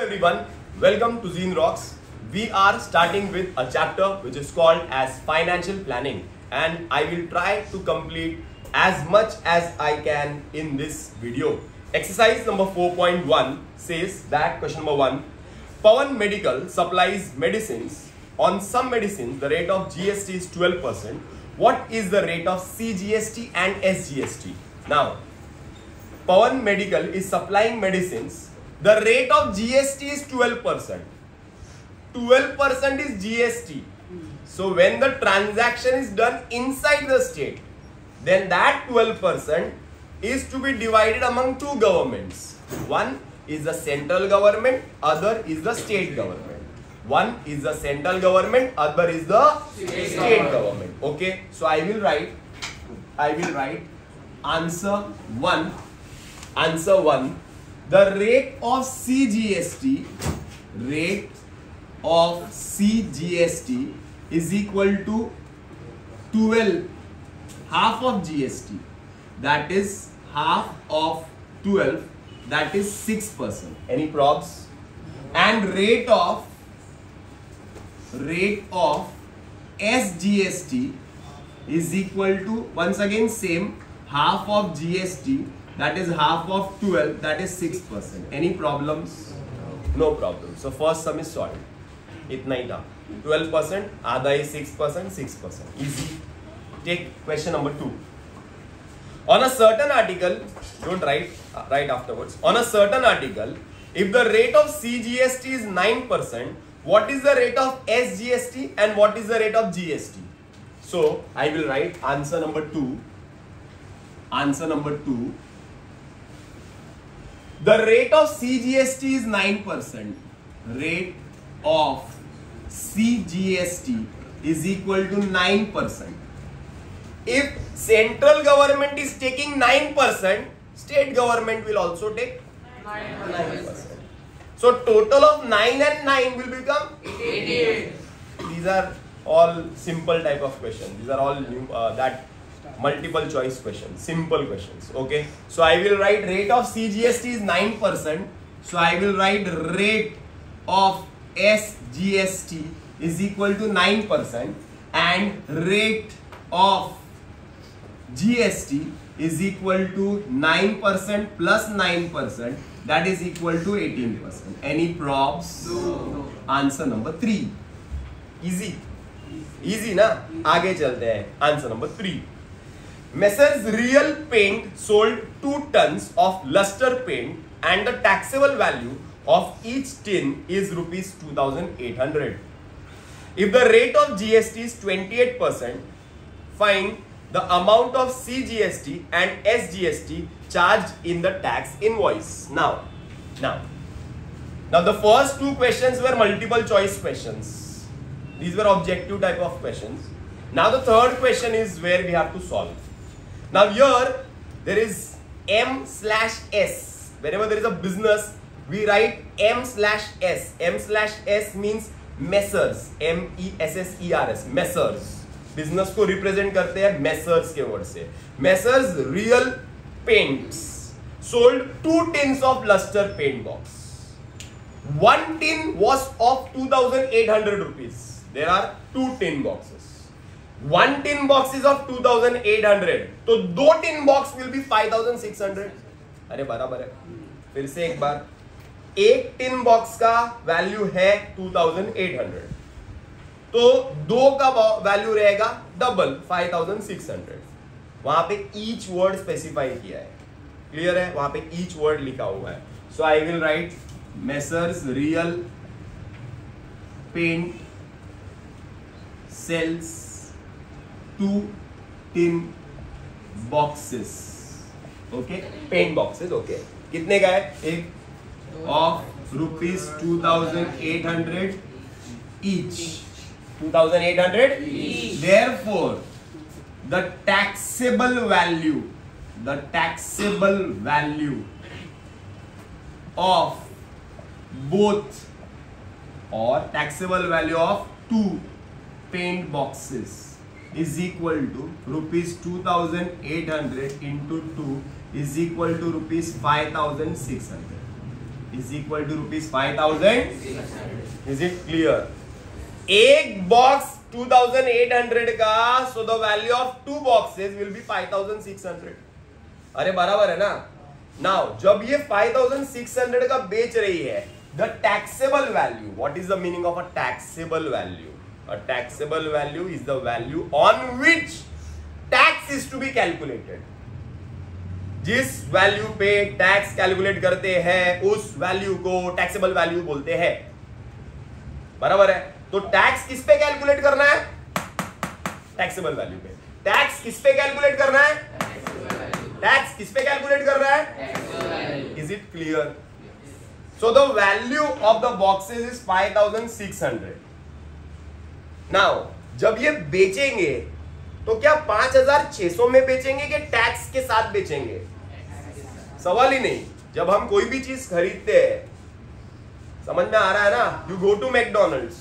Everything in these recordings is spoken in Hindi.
everyone, welcome to Zine Rocks. We are starting with a chapter which is called as financial planning, and I will try to complete as much as I can in this video. Exercise number 4.1 says that question number 1, Pawan Medical supplies medicines. On some medicines the rate of GST is 12%. What is the rate of CGST and SGST? Now, Pawan Medical is supplying medicines. The rate of GST is 12%. 12% is GST. So when the transaction is done inside the state, then that 12% is to be divided among two governments. One is the central government, other is the state government. One is the central government, other is the state government. Okay, so I will write answer 1. The rate of CGST is equal to 12, half of GST, that is half of 12, that is 6%. Any probs? And rate of SGST is equal to, once again same, half of GST, that is half of 12, that is 6%. Any problems? No problem. So first sum is solved. Itna hi tha. 12%, आधा is 6%, 6%. Easy. Take question number 2. On a certain article, don't write afterwards. On a certain article, if the rate of CGST is 9%, what is the rate of SGST and what is the rate of GST? So I will write answer number 2. The rate of CGST is 9%. Rate of CGST is equal to 9%. If central government is taking 9%, state government will also take 9%. So total of 9 and 9 will become 88. These are all simple type of questions. These are all new, multiple choice questions, simple questions. Okay, so I will write rate of CGST is 9%. So I will write rate of SGST is equal to 9% and rate of GST is equal to 9% plus 9%, that is equal to 18%. Any probs? No. Answer number 3. Easy ना? आगे चलते हैं. Answer number 3. Messrs Real Paint sold 2 tons of luster paint and the taxable value of each tin is rupees 2,800. If the rate of GST is 28%, find the amount of CGST and SGST charged in the tax invoice. Now the first 2 questions were multiple choice questions. These were objective type of questions. Now the third question is where we have to solve. Now here there is M/S. Whenever there is a business, we write M/S. M/S means Messrs. MESSERS. Messrs. Business को रिप्रेजेंट करते हैं Messrs के वर्ड से. Messrs Real Paints sold 2 tins of luster paint box. 1 tin was of 2,800 rupees. There are 2 tin boxes. 1 tin box is of 2,800. तो 2 tin box will be 5,600. अरे बराबर है. फिर से एक बार, एक टिन बॉक्स का वैल्यू है 2,800, तो 2 का वैल्यू रहेगा डबल 5,600. वहां पे ईच वर्ड स्पेसिफाई किया है. क्लियर है? वहां पे ईच वर्ड लिखा हुआ है. So I will write messrs real paint sales 2 tin boxes. Okay, paint boxes. Okay, कितने का है? एक of rupees 2,800 each. 2,800 each. Therefore, the taxable value of both, or taxable value of 2 paint boxes is equal to rupees 2,800 into 2 is equal to rupees 5,600. Is equal to ₹5,000. Is it clear? एक बॉक्स 2,800 का, so the value of 2 boxes will be 5,600. अरे बराबर है ना? नाउ जब ये 5,600 का बेच रही है, the taxable value, what is the meaning of a taxable value? A taxable value is the value on which tax is to be calculated. जिस वैल्यू पे टैक्स कैलकुलेट करते हैं उस वैल्यू को टैक्सेबल वैल्यू बोलते हैं. बराबर है? तो टैक्स किस पे कैलकुलेट करना है? टैक्सेबल वैल्यू पे. टैक्स किस पे कैलकुलेट करना है? टैक्स किस पे कैलकुलेट कर रहा है? Is it clear? So the value of the boxes is 5,600. Now जब ये बेचेंगे तो क्या 5,600 में बेचेंगे कि टैक्स के साथ बेचेंगे? सवाल ही नहीं. जब हम कोई भी चीज खरीदते हैं, समझ में आ रहा है ना? You go to McDonald's,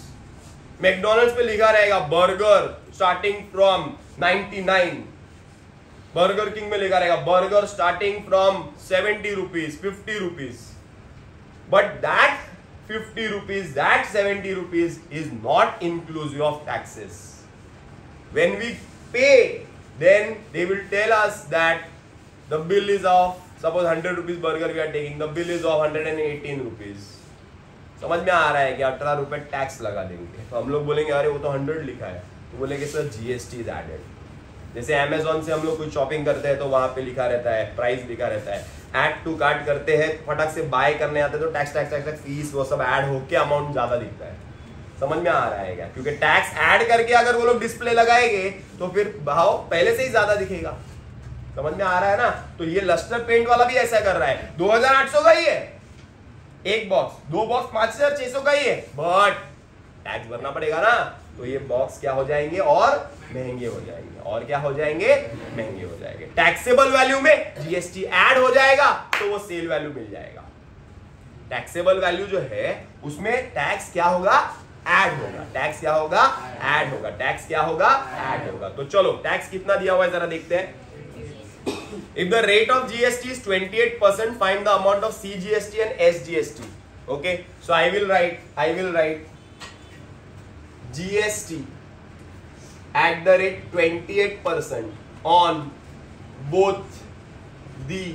McDonald's पे लिखा रहेगा burger starting from 99. Burger King में लिखा रहेगा burger starting from 70 rupees, 50 rupees. But that 50 rupees, that 70 rupees is not inclusive of taxes. When we pay, then they will tell us that the bill is of, suppose 100 rupees burger we are taking, the bill is of 118 rupees. समझ में आ रहा है कि 18 रुपए टैक्स लगा देंगे. तो हम लोग बोलेंगे अरे वो तो 100 लिखा है. तो बोलेंगे सर GST is added. जैसे अमेजोन से हम लोग कोई शॉपिंग करते हैं तो वहां पे लिखा रहता है, प्राइस लिखा रहता है. ऐड टू कार्ट करते हैं, फटाक से बाय करने आते हैं तो टैक्स फीस वो सब ऐड होके अमाउंट ज्यादा दिखता है. समझ में आ रहा है क्या? क्योंकि टैक्स ऐड करके अगर वो लोग डिस्प्ले लगाएंगे तो फिर भाव पहले से ही ज्यादा दिखेगा. समझ में आ रहा है ना? तो ये लस्टर पेंट वाला भी ऐसा कर रहा है. 2,800 का ही है एक बॉक्स, 2 बॉक्स 5,600 का ही है, बट टैक्स भरना पड़ेगा ना. तो ये बॉक्स क्या हो जाएंगे? और महंगे हो जाएंगे. और क्या हो जाएंगे? महंगे हो जाएंगे. टैक्सेबल वैल्यू में GST ऐड हो जाएगा तो वो सेल वैल्यू मिल जाएगा. टैक्सेबल वैल्यू जो है उसमें टैक्स क्या होगा? ऐड होगा. टैक्स क्या होगा? ऐड होगा. टैक्स क्या होगा? ऐड होगा. तो चलो टैक्स कितना दिया हुआ है जरा देखते हैं. If the rate of GST is 28%, find the amount of CGST and SGST. Okay, so I will write GST at the rate 28% on both the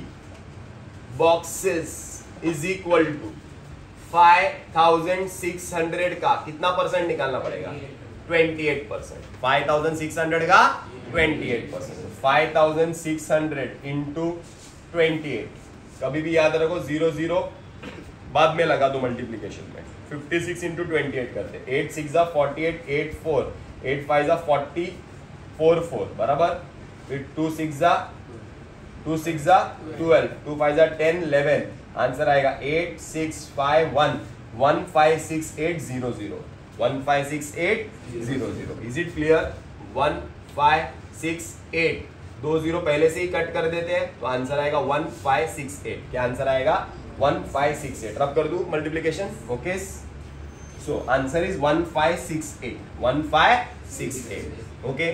boxes is equal to 5,600 का कितना परसेंट निकालना पड़ेगा? 28%. 5,600 का 28%. 5,600 into 28. कभी भी याद रखो 0 बाद में लगा दो मल्टीप्लीकेशन में. 56 into 28 करते. 8 6 48, 8 4, 8 5 40, 4 4 बराबर. फिर 2 6 12, 2 5 10, 11. आंसर आएगा 8 6 5 1, 1 5 6 8 0 0, 1 5 6 8 0 0. Is it clear? 1 5 6 8, 2 0 पहले से ही कट कर देते हैं तो आंसर आएगा 1 5 6 8. क्या आंसर आएगा? 1 5 6 8. रब कर दूं multiplication. Okay, so answer is 1 5 6 8. 1 5 6 8. Okay,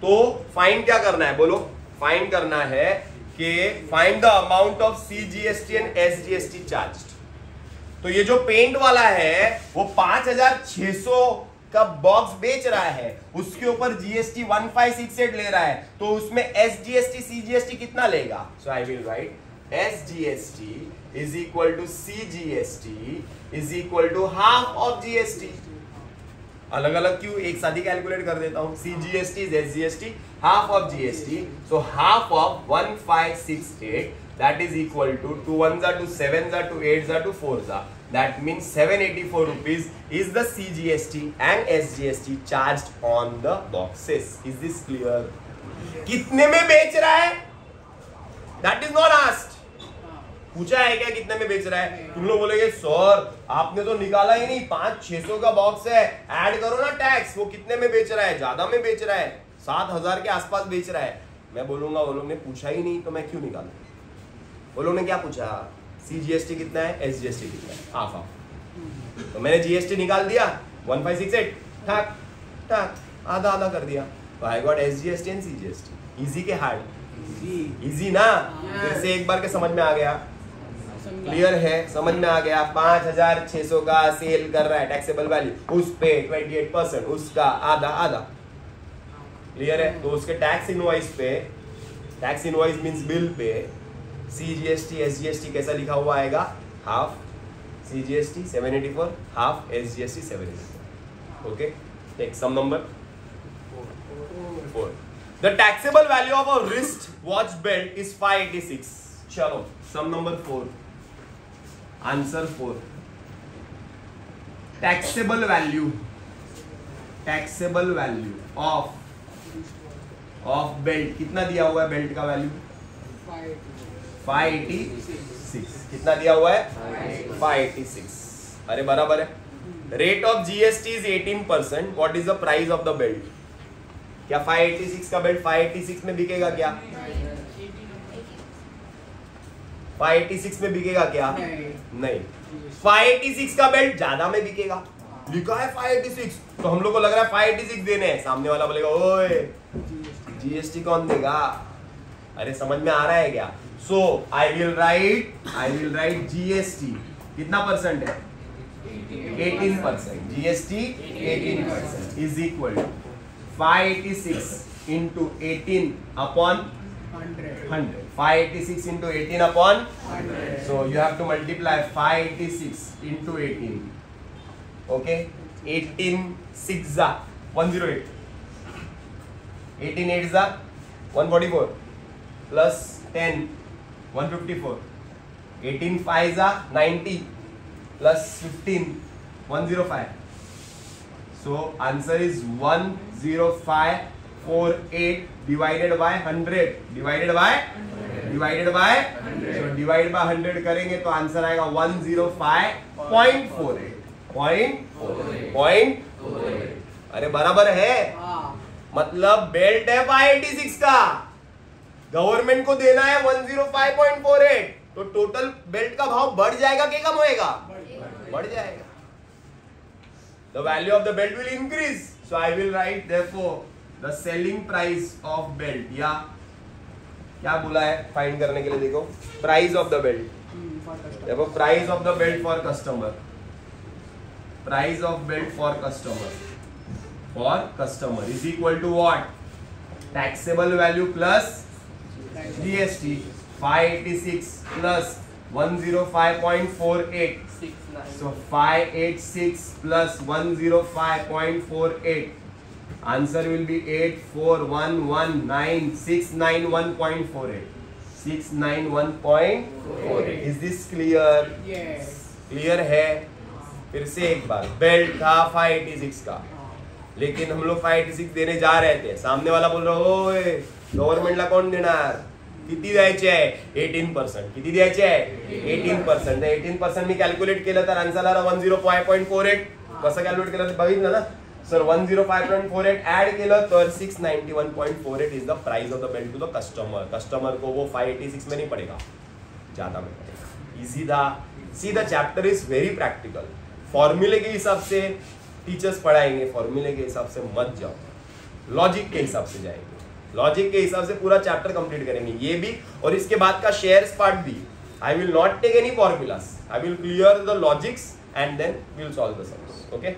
तो फाइंड क्या करना है? बोलो. फाइंड करना है कि find the amount of CGST and SGST charged. तो ये जो पेंट वाला है वो 5,600 का बॉक्स बेच रहा है, उसके ऊपर GST 1568 ले रहा है, तो उसमें SGST CGST कितना लेगा? So I will write SGST is equal to CGST is equal to half of GST. अलग अलग क्यों, एक साथ ही कैलकुलेट कर देता हूं. CGST is SGST, half of GST, so half of 1568, that is equal to 2 1s are to 7s are to 8s are to 4s are. That means 784 rupees is the CGST and SGST charged on the boxes. Is this clear? कितने में बेच रहा है? That is not asked. पूछा है क्या कितने में बेच रहा है? तुम लोग बोलेगे सर आपने तो निकाला ही नहीं, 5,600 का बॉक्स है, ऐड करो ना टैक्स. वो कितने में बेच रहा है? ज्यादा में बेच रहा है, 7,000 के आसपास बेच रहा है. मैं बोलूंगा वो लोग ने पूछा ही नहीं तो मैं क्यों निकालूं. वो लोग ने क्या पूछा? CGST कितना है, SGST कितना है, हाफ हाफ. तो मैंने GST निकाल दिया 1568, ठक ठक आधा आधा कर दिया. तो I got SGST and CGST. Easy के हार्ड? इजी ना. फिर से एक बार के समझ में आ गया. क्लियर है, समझ में आ गया। 5,600 का सेल कर रहा है, टैक्सेबल वैल्यू उस पे 28%, उसका आधा आधा। क्लियर है, तो उसके टैक्स इनवॉइस पे, tax invoice means bill pay CGST SGST कैसा लिखा हुआ आएगा, half CGST 784, half SGST 784। Okay, next sum number 4। The taxable value of a wrist watch belt is 586. चलो sum number 4, answer 4। Taxable value of belt कितना दिया हुआ है, बेल्ट का वैल्यू 586। कितना दिया हुआ है 586। अरे बराबर है। Rate of GST is 18%, what is the price of the belt? क्या 586 का बेल्ट 586 में बिकेगा क्या? 586 में बिकेगा क्या? नहीं। 586 का बेल्ट ज्यादा में बिकेगा, लिखा है 586, तो हम लोग को लग रहा है 586 देने हैं, सामने वाला बोलेगा ओए GST कौन देगा? अरे समझ में आ रहा है क्या? So I will write GST कितना परसेंट है, 18%। GST 18% is equal to 586 into 18 upon 100. 586 into 18 upon 100. So you have to multiply 586 into 18. Okay, 18 6 za 108, 18 8 za 144, plus 10 154, 18 5 za 90, plus 15 105. So answer is 10548 divided by 100 divided by 100. So divide by 100 करेंगे तो आंसर आएगा 105.48. अरे बराबर है, मतलब बेल्ट है 586 का, गवर्नमेंट को देना है 105.48, तो टोटल बेल्ट का भाव बढ़ जाएगा कि कम होएगा? बढ़ जाएगा। The value of the belt will increase. So I will write therefore the selling price of belt, या क्या बोला है फाइंड करने के लिए, देखो price of the belt, देखो price of the belt for customer, price of belt for customer is equal to what? Taxable value plus GST, 586 plus 105.48. So 586 plus 105.48, answer will be 84119,691.48. 691.48. Is this clear? Yes. Clear है। फिर से एक बार, बेल्ट था 586 का, लेकिन हम लोग 586 देने जा रहे थे, सामने वाला बोल रहा ओए गव्हर्नमेंटला कोण देणार, किती द्यायचे आहे? 18%. किती द्यायचे आहे? 18%. 18% मी कॅल्क्युलेट केलं तर आन्सर आला 105.48. कसं कॅल्क्युलेट केलं ते बघितलं ना सर, 105.48 ऍड केलं तर 691.48 is the price of the belt to the customer. Customer को वो 586 में नहीं पड़ेगा, ज्यादा में पड़ेगा। इजी था। See the chapter is very practical. फॉर्मूले के हिसाब से टीचर्स पढ़ाएंगे, फॉर्मूले के हिसाब से मत जाओ, लॉजिक के हिसाब से जाएंगे, लॉजिक के हिसाब से पूरा चैप्टर कंप्लीट करेंगे, ये भी और इसके बाद का शेयर्स पार्ट भी। I will not take any formulas, I will clear the logics and then we will solve the sums. Okay,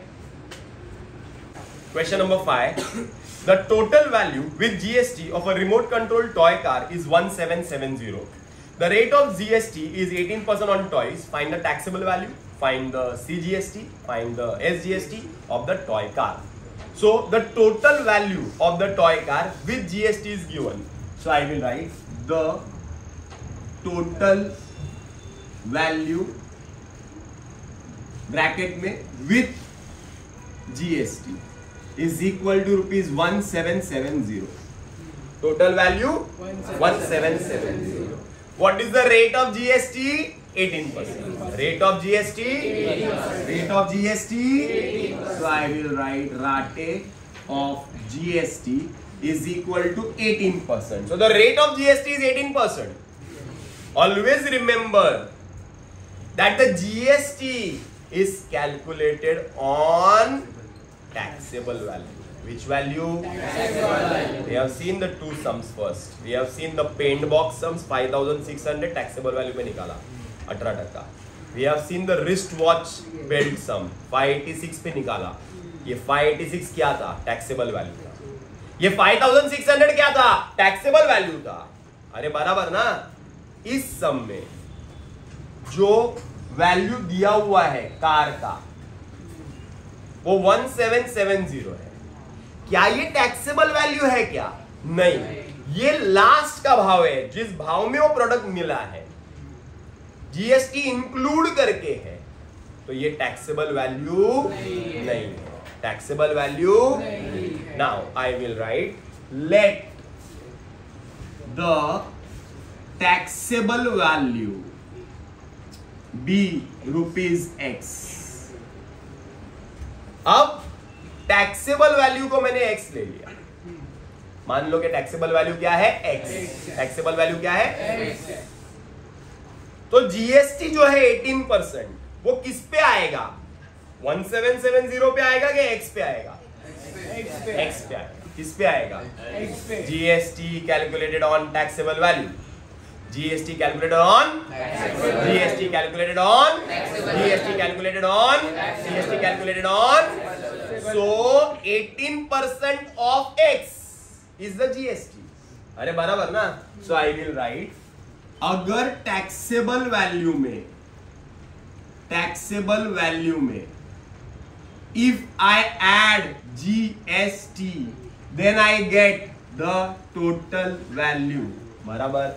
question number 5, the total value with GST of a remote control toy car is 1770. The rate of GST is 18% on toys. Find the taxable value, find the CGST, find the SGST of the toy car. So the total value of the toy car with GST is given. So I will write the total value bracket में with GST is equal to rupees 1770. Total value 1770. What is the rate of GST? 18%. Rate of GST? 18%. Rate of GST? 18%. So I will write rate of GST is equal to 18%. So the rate of GST is 18%. Always remember that the GST is calculated on taxable value. Which value? We have seen the two sums first. We have seen the paint box sums 5600 taxable value पे निकाला. 18%। We have seen the wrist watch belt sum 586 पे निकाला, ये 586 क्या था? टैक्सेबल वैल्यू था। ये 5600 क्या था? टैक्सेबल वैल्यू था। अरे बराबर ना। इस सम में जो वैल्यू दिया हुआ है कार का वो 1770 है। क्या ये टैक्सेबल वैल्यू है क्या? नहीं, ये लास्ट का भाव है, जिस भाव में वो प्रोडक्ट मिला है, जीएसटी इंक्लूड करके है, तो ये टैक्सेबल वैल्यू नहीं है। Taxable value now I will write let the taxable value be ₹X। अब टैक्सेबल वैल्यू को मैंने x ले लिया। मान लो कि टैक्सेबल वैल्यू क्या है? x। टैक्सेबल वैल्यू क्या है? x। तो जीएसटी जो है 18%, वो किस पे आएगा? 1770 पे आएगा कि x पे आएगा? x पे आएगा। किस पे आएगा? x पे। GST calculated on taxable value, GST calculated on, GST calculated on, GST calculated on, GST calculated on. So 18% of X is the GST. अरे बराबर ना? So I will write, अगर टैक्सेबल वैल्यू में if I add GST then I get the total value। बराबर।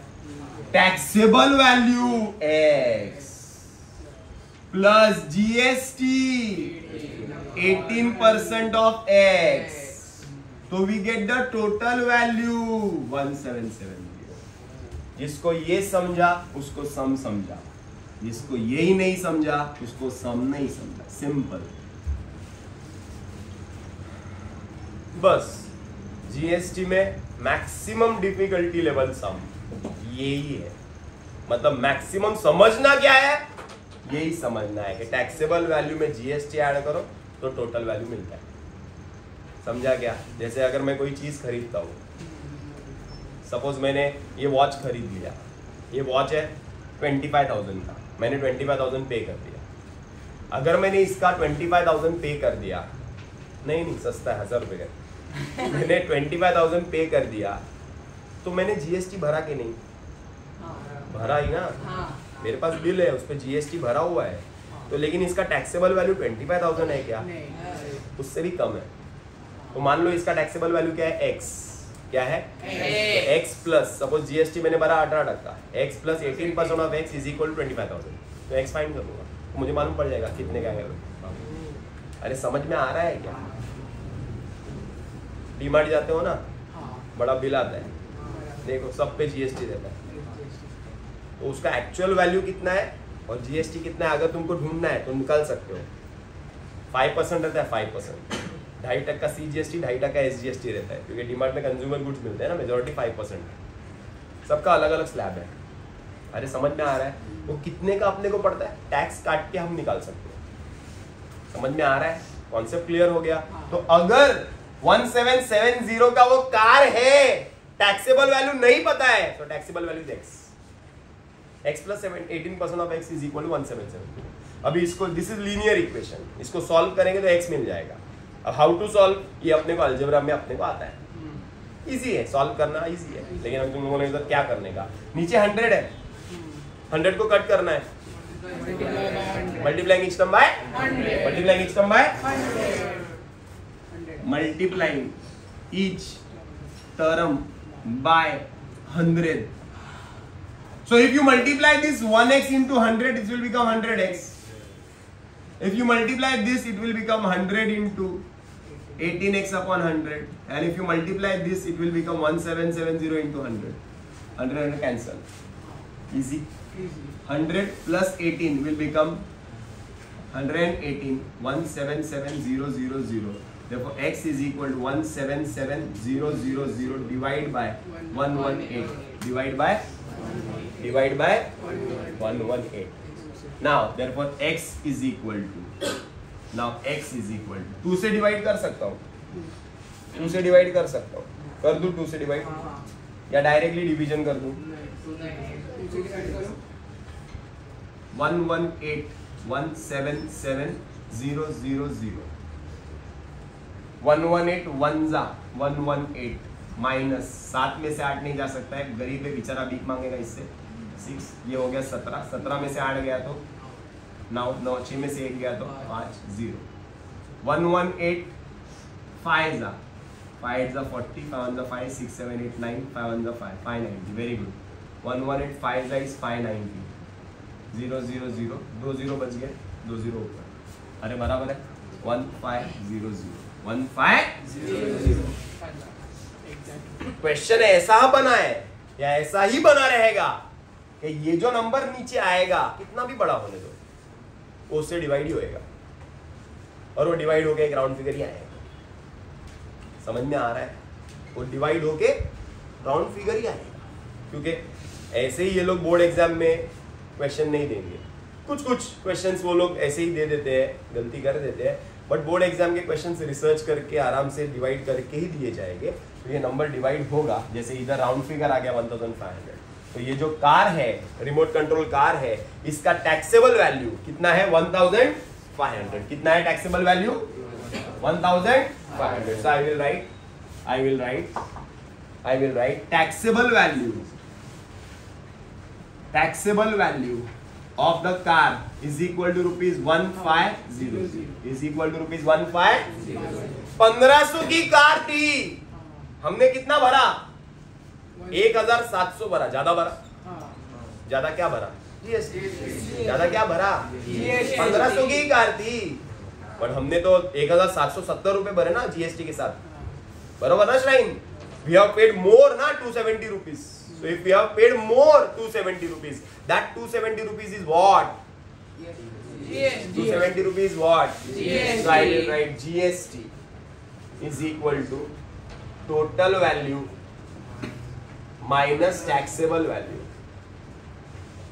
Taxable value X plus GST 18% of X, तो we get the total value 1770। जिसको ये समझा उसको सम समझा, जिसको यही नहीं समझा उसको सम नहीं समझा। सिंपल। बस जीएसटी में मैक्सिमम डिफिकल्टी लेवल सम यही है। मतलब मैक्सिमम समझना क्या है? यही समझना है कि टैक्सेबल वैल्यू में जीएसटी ऐड करो तो टोटल वैल्यू मिलता है। समझा क्या? जैसे अगर मैं कोई चीज खरीदता हूँ, सपोज मैंने ये वॉच खरीद लिया, ये वॉच है 25,000 का, मैंने 25,000 पे कर दिया। अगर मैंने इसका 25,000 पे कर दिया, नहीं सस्ता है 1000 रुपये का, मैंने 25,000 पे कर दिया, तो मैंने जीएसटी भरा कि नहीं? भरा ही ना। मेरे पास बिल है, उस पर जीएसटी भरा हुआ है, तो लेकिन इसका टैक्सेबल वैल्यू 25,000 है क्या? उससे भी कम है। तो मान लो इसका टैक्सेबल वैल्यू क्या है? x। क्या है? x प्लस, सपोज जीएसटी मैंने भरा 18%, x plus 18% of x is equal 25,000। तो x फाइंड कर दूंगा, तो मुझे मालूम पड़ जाएगा कितने का है। अरे समझ में आ रहा है क्या? डीमार्ट जाते हो ना, बड़ा बिल आता है, देखो सब पे जीएसटी रहता है, तो उसका एक्चुअल वैल्यू कितना है और जीएसटी कितना है अगर तुमको ढूंढना है तो निकाल सकते हो। 5% रहता है, 5%, 2.5% सीजीएसटी, 2.5% एसजीएसटी रहता है, क्योंकि डीमार्ट में कंज्यूमर गुड्स मिलते हैं ना, मेजॉरिटी 5% है। सबका अलग अलग स्लैब है। अरे समझ में आ रहा है? वो कितने का अपने को पड़ता है, टैक्स काट के हम निकाल सकते हैं। समझ में आ रहा है? कॉन्सेप्ट क्लियर हो गया? तो अगर 1770 का वो कार है, टैक्सेबल वैल्यू नहीं पता है, तो taxable value x plus 18% of x is equal to 177। अभी इसको, दिस इज लीनियर इक्वेशन, इसको सॉल्व करेंगे तो x मिल जाएगा। अब हाउ टू सॉल्व, ये अपने को अलजेब्रा में अपने को आता है, इजी है, सॉल्व करना इजी है। लेकिन अभी तुम लोगों ने इधर क्या करने का, नीचे 100 है, 100 को कट करना है, multiplying each term by 100, multiplying each term by 100, multiplying each term by 100। So if you multiply this 1x into 100, it will become 100x. If you multiply this, it will become 100 into 18x upon 100. And if you multiply this, it will become 1770 into 100. 100 cancel. Easy. 100 plus 18 will become 118. 177000. Therefore, x is equal to 177000 divided by 118. Divide by 118. Now therefore x is equal to, now x is equal to 2 से डिवाइड कर सकता हूँ, 2 से डिवाइड कर सकता हूँ, कर दूँ 2 से डिवाइड या डायरेक्टली डिवीजन कर दूँ? 118,177,000 118 1 जा 118 माइनस 7 में से 8 नहीं जा सकता है, गरीब है बेचारा, भीख मांगेगा इससे। 6 ये हो गया 17, 17 में से 8 गया तो 9, 9 6 में से 1 गया तो 5 0 118 5 जा 5 जा 40 5 जा 5 6 7 8 9 5 1 जा 5 590 वेरी गुड 118 5 जा इज 590 0 0 0 2 0 बच गए 2 0 ऊपर, अरे बराबर है 1500 1500। क्वेश्चन ऐसा बना है या ऐसा ही बना रहेगा कि ये जो नंबर नीचे आएगा कितना भी बड़ा होने दो उससे डिवाइड ही होएगा और वो डिवाइड होके एक राउंड फिगर ही आएगा। समझ में आ रहा है? वो डिवाइड होके राउंड फिगर ही आएगा, क्योंकि ऐसे ही ये लोग बोर्ड एग्जाम में क्वेश्चन नहीं देंगे। कुछ कुछ क्वेश्चंस वो लोग ऐसे ही दे देते हैं, गलती कर देते हैं, बट बोर्ड एग्जाम के क्वेश्चंस रिसर्च करके आराम से डिवाइड करके ही दिए जाएंगे। तो ये नंबर डिवाइड होगा, जैसे इधर राउंड फिगर आ गया 1500, तो ये जो कार है, रिमोट कंट्रोल कार है, इसका टैक्सेबल वैल्यू कितना है 1500। कितना है taxable value 1500। So I will write taxable value of the car is equal to rupees 1500 is equal to rupees 1500। 1500 की कार थी, हमने कितना भरा 1700 भरा, ज्यादा भरा, ज्यादा क्या भरा जीएसटी, ज्यादा क्या भरा 1500 की कार थी, बट हमने तो 1770 रुपए भरे ना जीएसटी के साथ, बरोबर ना shrine? We have paid more ना 270 rupees. So if we have paid more 270 rupees, that 270 rupees is what? GST. 270 rupees what? GST. So I will write GST is equal to total value minus taxable value.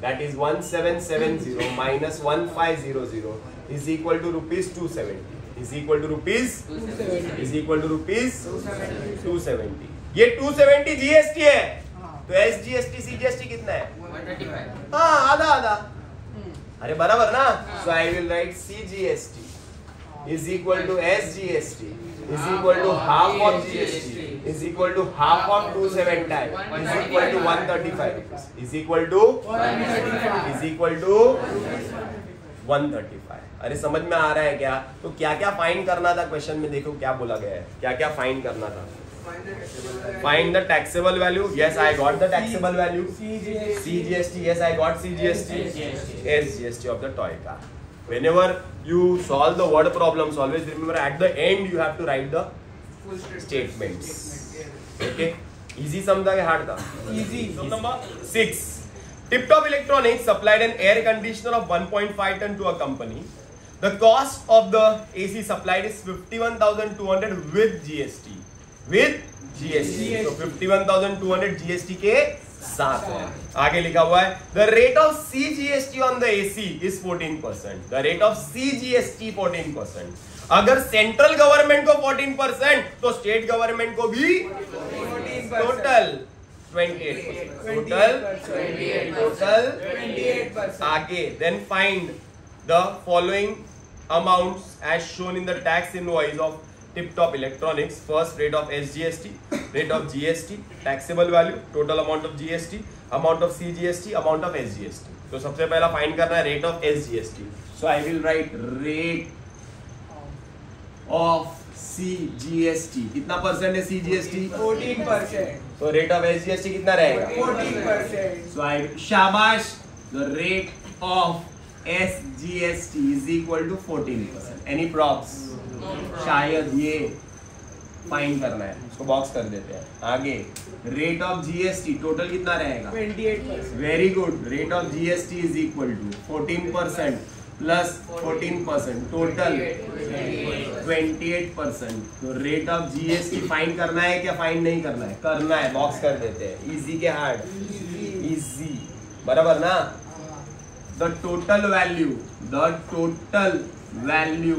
That is 1770 minus 1500 is equal to rupees 270. Is equal to rupees 270। ये 270 जीएसटी है, तो एसजीएसटी सीजीएसटी कितना है 135। हाँ आधा आधा, अरे बराबर ना? So I will write CGST is equal to SGST is equal to half of GST is equal to half of 270 is equal to 135 is equal to 135। अरे समझ में आ रहा है क्या? तो क्या क्या फाइंड करना था क्वेश्चन में, देखो क्या बोला गया है, क्या क्या फाइंड करना था। Find the taxable value, yes I got the taxable value. CGST, yes I got CGST. SGST of the toy car. Whenever you solve the word problems, always remember at the end you have to write the statements. Okay? Easy समझा कि hard था? Easy. Number 6. Tip-Top Electronics supplied an air conditioner of 1.5 ton to a company. The cost of the AC supplied is 51,200 with GST. With GST. So 51,200 GST के साथ है। आगे लिखा हुआ है the rate of CGST on the AC is 14%. The rate of CGST 14%. अगर सेंट्रल गवर्नमेंट को 14% तो स्टेट गवर्नमेंट को भी 14%। टोटल 28%। आगे then find the following amounts as shown in the tax invoice of Tip-Top Electronics. First, rate of SGST, rate of GST, taxable value, total amount of GST, amount of CGST, amount of SGST. तो सबसे पहला फाइंड करना है rate of SGST. So I will write rate of CGST. कितना परसेंट है CGST? 14%. तो रेट ऑफ SGST कितना रहेगा? 14%. So I शाबाश. The rate of SGST is equal to 14%. Any props? शायद ये फाइंड करना है, उसको बॉक्स कर देते हैं। आगे रेट ऑफ जीएसटी टोटल कितना रहेगा? 28%। Very good. Rate of GST is equal to 14% plus 14%, total 28%। तो रेट ऑफ जीएसटी फाइंड करना है क्या फाइंड नहीं करना है? करना है, बॉक्स कर देते हैं। इजी के हार्ड? इजी, बराबर ना? The total value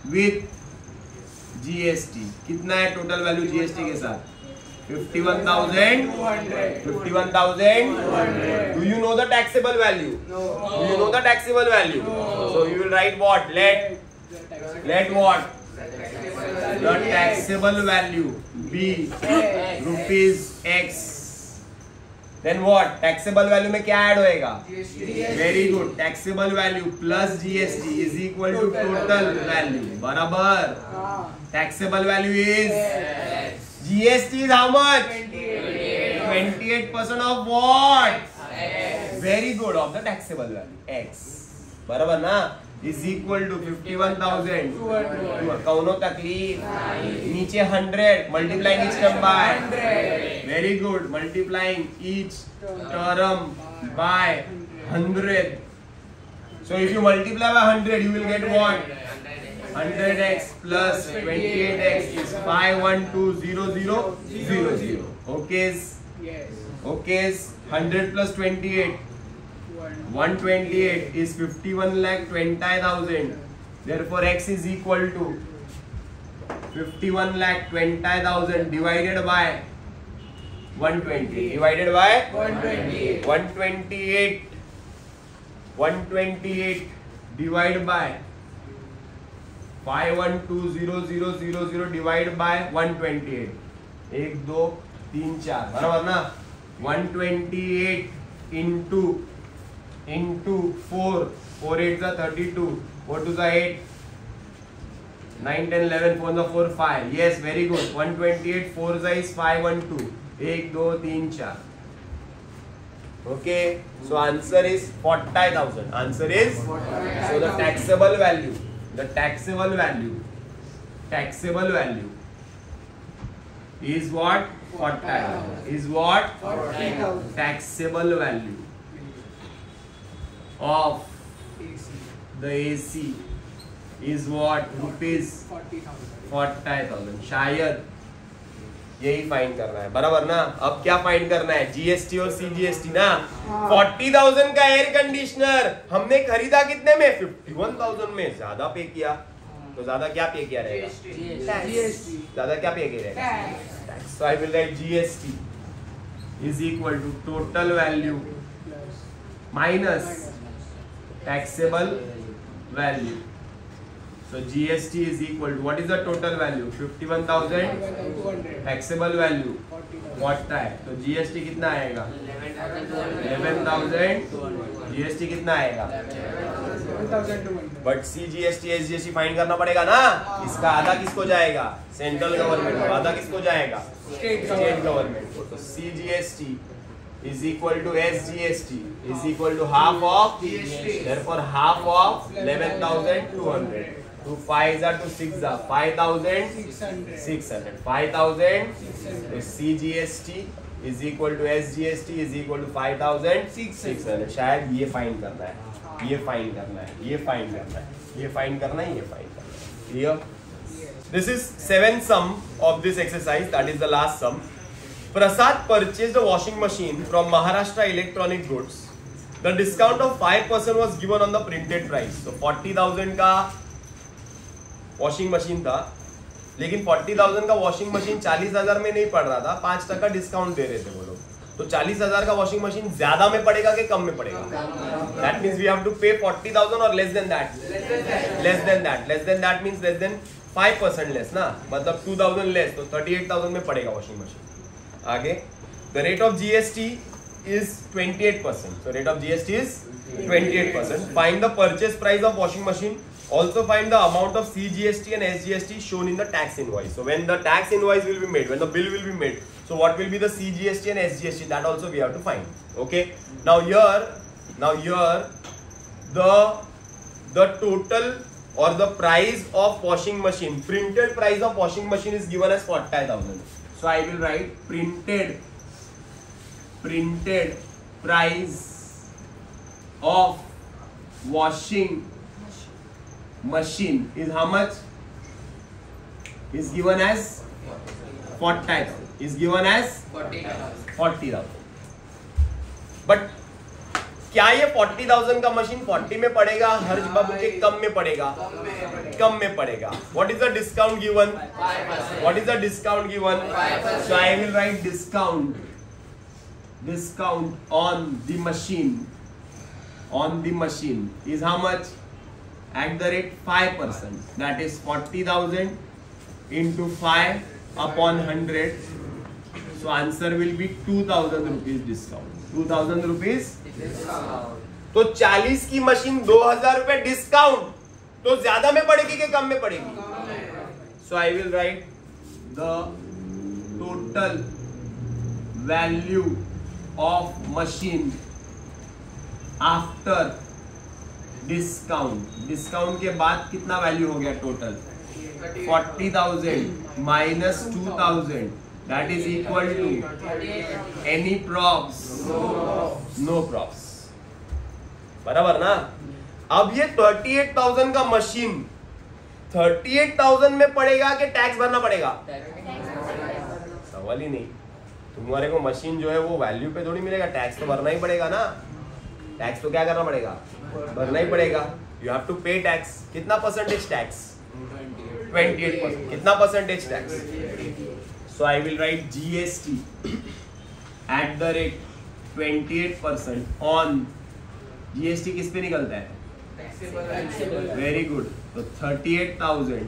with GST कितना है? टोटल वैल्यू जीएसटी के साथ 51,000. 51,000. Do you know the taxable value? No. Do you know the taxable value? No. So you will write what? Let what? The taxable value be rupees X. Then what? Taxable value में क्या ऐड होएगा? Very good. Taxable value plus GST is equal to total value. बराबर. Taxable value is GST is how much? 28% of what? Very good, of the taxable value X. बराबर ना? Is equal to 51,000. कौनो तकलीफ? नीचे 100. Multiplying each term by. Very good. Multiplying each term by 100. So if you multiply by 100, you will get what? 100x plus 28x is 5120000. Okay? Okay. 100 plus 28. 128 is 51,20,000. Therefore, x is equal to 51,20,000 divided by 120. Divided by 128. 128 divided by 5120000 divided by 128. 1 2 3 4 बराबर ना? 128 into 4 4 8 is 32, 4 2 is 8, 9 10 11 4 is 4 5. Yes, very good. 128 4 is 512. 1 2 3 4. Okay, so answer is 40,000. Answer is 40,000. So the taxable value is what? 40,000. Is what? 40,000. Taxable value of the AC is what? Rupees 40,000. शायद यही फाइंड करना है, बराबर ना? अब क्या फाइंड करना है? जीएसटी और सीजीएसटी ना। 40,000 का एयर कंडीशनर हमने खरीदा कितने में? 51,000 में। ज्यादा पे किया तो ज्यादा क्या पे किया रहेगा? ज्यादा क्या पे किया रहेगा? So I will write GST is equal to total value minus taxable value. So GST is equal to what is the total value? 51,000. Taxable value what है? तो GST कितना आएगा? 11,000. GST कितना आएगा? 1,200. बट CGST SGST फाइंड करना पड़ेगा ना? इसका आधा किसको जाएगा? सेंट्रल गवर्नमेंट को। आधा किसको जाएगा? स्टेट गवर्नमेंट को। तो CGST is equal to SGST is equal to half of GST. Therefore half of 11,200. 2 5s are 2 6s are 5,600. 5,600. So CGST is equal to SGST is equal to 5,600. शायद ये फाइंड करना है, ये फाइंड करना है, ये फाइंड करना है, ये फाइंड करना है, ये फाइंड करना है. Clear? This is 7th sum of this exercise. That is the last sum. Prasad purchased a washing machine from Maharashtra Electronic Goods. The discount of 5% was given on the printed price. So 40,000 का वॉशिंग मशीन था, लेकिन 40,000 का वॉशिंग मशीन 40,000 में नहीं पड़ रहा था, 5% डिस्काउंट दे रहे थे वो लोग. तो 40,000 का वॉशिंग मशीन ज्यादा में पड़ेगा कि कम में पड़ेगा? That means we have to pay 40,000 और less than that. Less than that means less than 5% less ना, मतलब 2,000 लेस, तो 38,000 में पड़ेगा वॉशिंग मशीन. आगे the rate of GST is 28%. So rate of GST is 28%. Find the purchase price of washing machine. Also find the amount of CGST and SGST shown in the tax invoice. So when the tax invoice will be made, when the bill will be made, so what will be the CGST and SGST? That also we have to find. Okay. Now here the total or the price of washing machine, printed price of washing machine is given as 40,000. So I will write printed price of washing machine is how much? Is given as 40,000. Is given as 40,000. But क्या ये 40,000 का मशीन 40 में पड़ेगा, हर बब के कम में पड़ेगा? कम में पड़ेगा. What is the discount given? 5%. What is the discount given? 5%. So I will write discount on the machine is how much? At the rate 5%. That is 40,000 into 5 upon 100. So answer will be 2,000 rupees discount. 2,000 rupees. तो 40 की मशीन 2,000 रुपए डिस्काउंट, तो ज्यादा में पड़ेगी कि कम में पड़ेगी? So I will write the total value of machine after discount. Discount के बाद कितना वैल्यू हो गया total? 40,000 minus 2,000, that is equal to any props? No props. बराबर ना. अब ये 38,000 का मशीन 38,000 में पड़ेगा कि टैक्स भरना पड़ेगा? सवाल ही नहीं. तुम्हारे को मशीन जो है वो वैल्यू पे थोड़ी मिलेगा, टैक्स तो भरना ही पड़ेगा ना. टैक्स तो क्या करना पड़ेगा? भरना ही पड़ेगा. यू हैव टू पे टैक्स. कितना परसेंटेज टैक्स? 28%. कितना percentage tax? So I will write GST at the rate 28% on. GST किस पे निकलता है? Very good. तो 38,000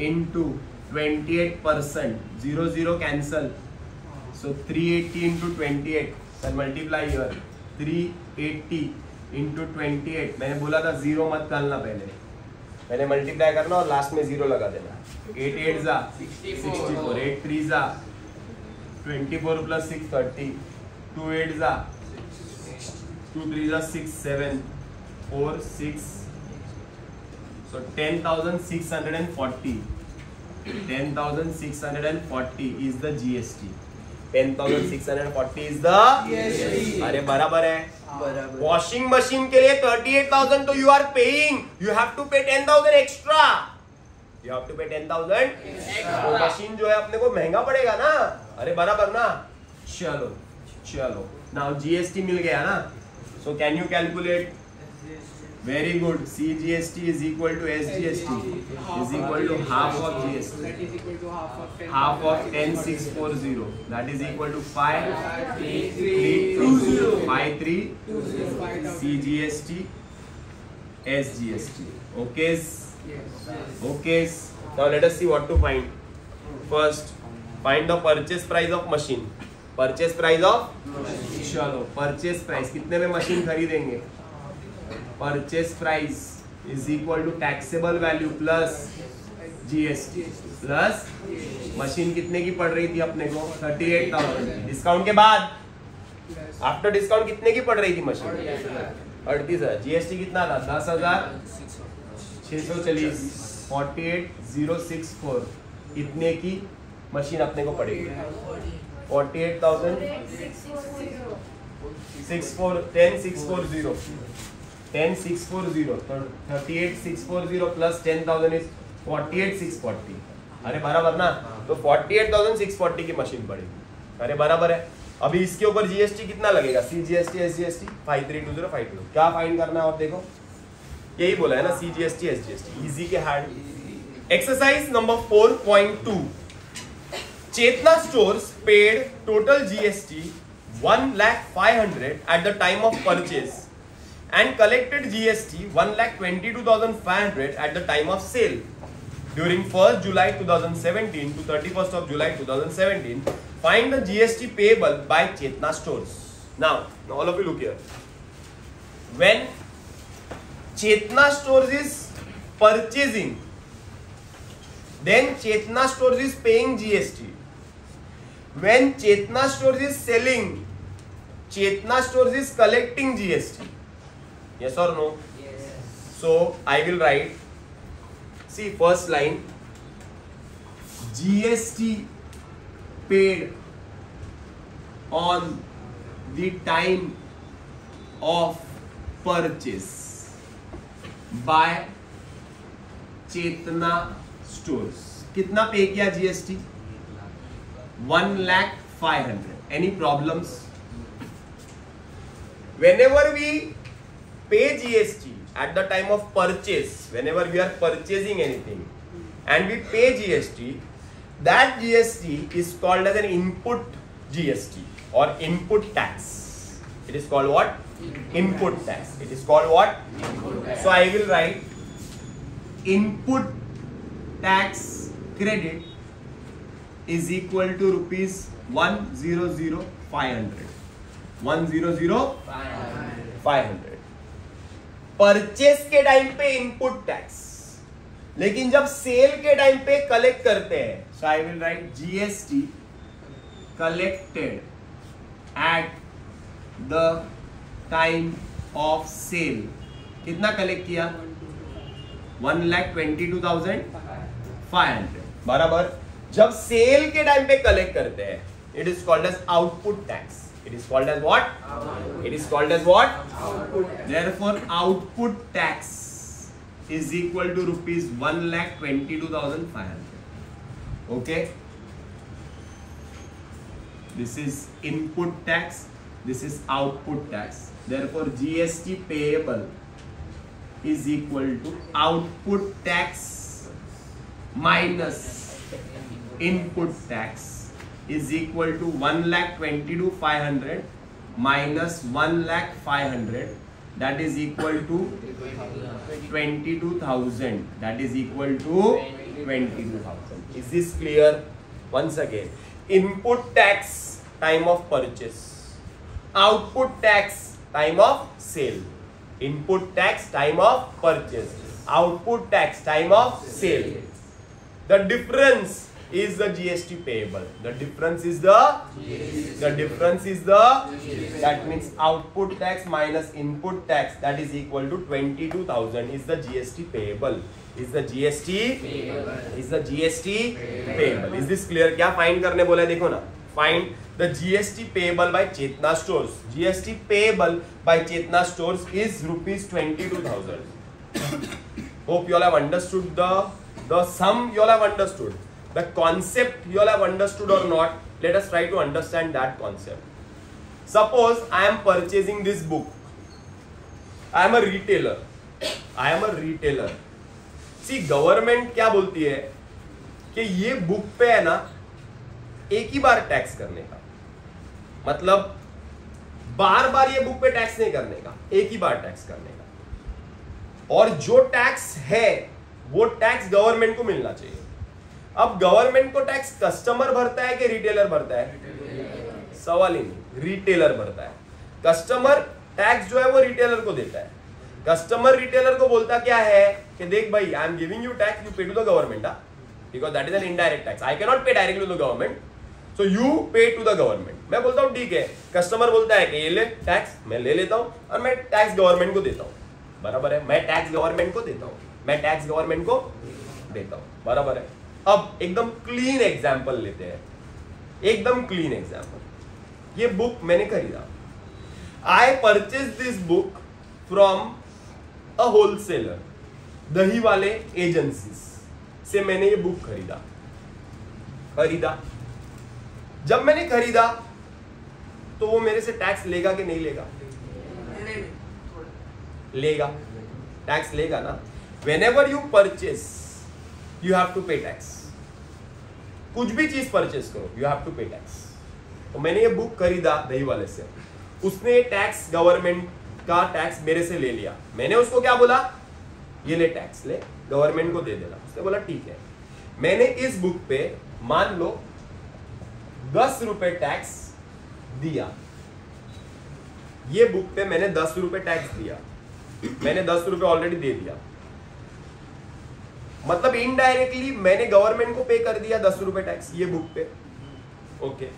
into 28%. 0 cancel. So 380 into 28. So multiply here. 380 into 28. मैंने बोला था 0 मत करना पहले मल्टीप्लाई करना और लास्ट में 0 लगा देना. 8 8 जा 64, 8 3 जा 24 plus 6 30, 2 8 जा 2 3 जा 6 7 4 6. So 10,640. 10,640 is the GST. 10,640 is the GST. अरे बराबर है. वॉशिंग मशीन के लिए 38,000 तो you are paying. You have to pay 10,000 extra. You have to pay 10,000. तो मशीन जो है अपने को महंगा पड़ेगा ना. अरे बराबर ना. चलो नाउ जीएसटी मिल गया ना. So can you calculate? Very good. CGST is equal to SGST is equal to half of GST. Half of 10,640. That is equal to 5,320. 5,320. CGST SGST. Okay. Now let us see what to find. First, find the purchase price of machine. Purchase price of machine. चलो purchase price कितने में मशीन खरीदेंगे? Purchase price is equal to taxable value plus GST plus machine कितने की पड़ रही थी अपने को? 38,000. डिस्काउंट के बाद आफ्टर डिस्काउंट कितने की पड़ रही थी मशीन? 38,000. जीएसटी कितना था? 10,640. 48,064 इतने की मशीन अपने को पड़ेगी. 48,000 10,640 तो 38,640 प्लस 10,000 इज 48,640. अरे बराबर ना. तो 48,640 की मशीन पड़ेगी. अरे बराबर है. अभी इसके ऊपर जीएसटी कितना लगेगा? CGST SGST 532052. क्या फाइंड करना है? और देखो यही बोला है ना, CGST SGST इजी के hard. Exercise number 4.2. Chetna stores paid total GST 1,05,000 at the time of purchase and collected GST 1,22,500 at the time of sale during 1st July 2017 to 31st of July 2017. Find the GST payable by Chetna stores. Now all of you look here. When Chetna stores is purchasing, then Chetna stores is paying GST. When Chetna stores is selling, Chetna stores is collecting GST. Yes or no? Yes. So I will write, see first line, GST paid on the time of purchase by Chetna stores. कितना पे किया GST? 1,05,000. Any problems? Whenever we pay GST, at the time of purchase, whenever we are purchasing anything and we pay GST, that GST is called as an input GST or input tax. It is called what? Input tax. It is called what? Input tax. So I will write input tax credit is equal to rupees 100,500. 100,500. Purchase के टाइम पे इनपुट टैक्स, लेकिन जब सेल के टाइम पे कलेक्ट करते हैं, so I will write GST collected at the time of sale. कितना कलेक्ट किया? 1,22,500. बराबर. जब सेल के टाइम पे कलेक्ट करते हैं, it is called as output tax. It is called as what? Output. It is called as what? Output. Therefore, output tax is equal to rupees 1,22,500. Okay. This is input tax. This is output tax. Therefore, GST payable is equal to output tax minus input tax is equal to 1,22,500 minus 1,05,000, that is equal to 22,000. That is equal to 22,000. Is this clear? Once again, input tax time of purchase, output tax time of sale. Input tax time of purchase, output tax time of sale. The difference is the GST payable. The difference is the that means output tax minus input tax, that is equal to 22,000 is the GST payable. Is the GST payable. Is this clear? क्या फाइंड करने बोला है? देखो ना, find the GST payable by Chetna Stores. GST payable by Chetna Stores is rupees 22,000. Hope you all have understood the sum. You all have understood the concept. You all have understood or not? Let us try to understand that concept. Suppose I am purchasing this book. I am a retailer. See, government क्या बोलती है कि ये बुक पे है ना एक ही बार टैक्स करने का, मतलब बार बार ये बुक पे टैक्स नहीं करने का, एक ही बार टैक्स करने का. और जो टैक्स है वो टैक्स गवर्नमेंट को मिलना चाहिए. अब गवर्नमेंट को टैक्स कस्टमर भरता है कि रिटेलर भरता है? सवाल ही नहीं, रिटेलर भरता है. कस्टमर टैक्स जो है वो रिटेलर को देता है. कस्टमर रिटेलर को बोलता क्या है कि देख भाई, I am giving you tax, you pay to the government, because that is an indirect tax. I can not pay directly to the government, so you pay to the government. मैं बोलता हूँ ठीक है. कस्टमर बोलता है कि ये ले टैक्स, मैं ले लेता हूँ और मैं टैक्स गवर्नमेंट को देता हूँ. बराबर है. मैं टैक्स गवर्नमेंट को देता हूँ, बराबर है. अब एकदम क्लीन एग्जाम्पल लेते हैं. एकदम क्लीन एग्जाम्पल. ये बुक मैंने खरीदा. I purchase this book from a wholesaler. दही वाले एजेंसीज से मैंने ये बुक खरीदा. जब मैंने खरीदा तो वो मेरे से टैक्स लेगा कि नहीं लेगा? लेगा. टैक्स लेगा ना. Whenever you purchase, you have to pay tax. कुछ भी चीज परचेस करो, you have to pay tax. तो मैंने ये बुक खरीदा दही वाले से. उसने टैक्स, गवर्नमेंट का टैक्स मेरे से ले लिया. मैंने उसको क्या बोला? ये ले टैक्स ले, गवर्नमेंट को दे देना. उसने बोला ठीक है. मैंने इस बुक पे मान लो 10 रुपए टैक्स दिया. ये बुक पे मैंने 10 रुपए टैक्स दिया. मैंने 10 रुपए ऑलरेडी दे दिया, मतलब इनडायरेक्टली मैंने गवर्नमेंट को पे कर दिया 10 रुपए टैक्स ये बुक पे. ओके.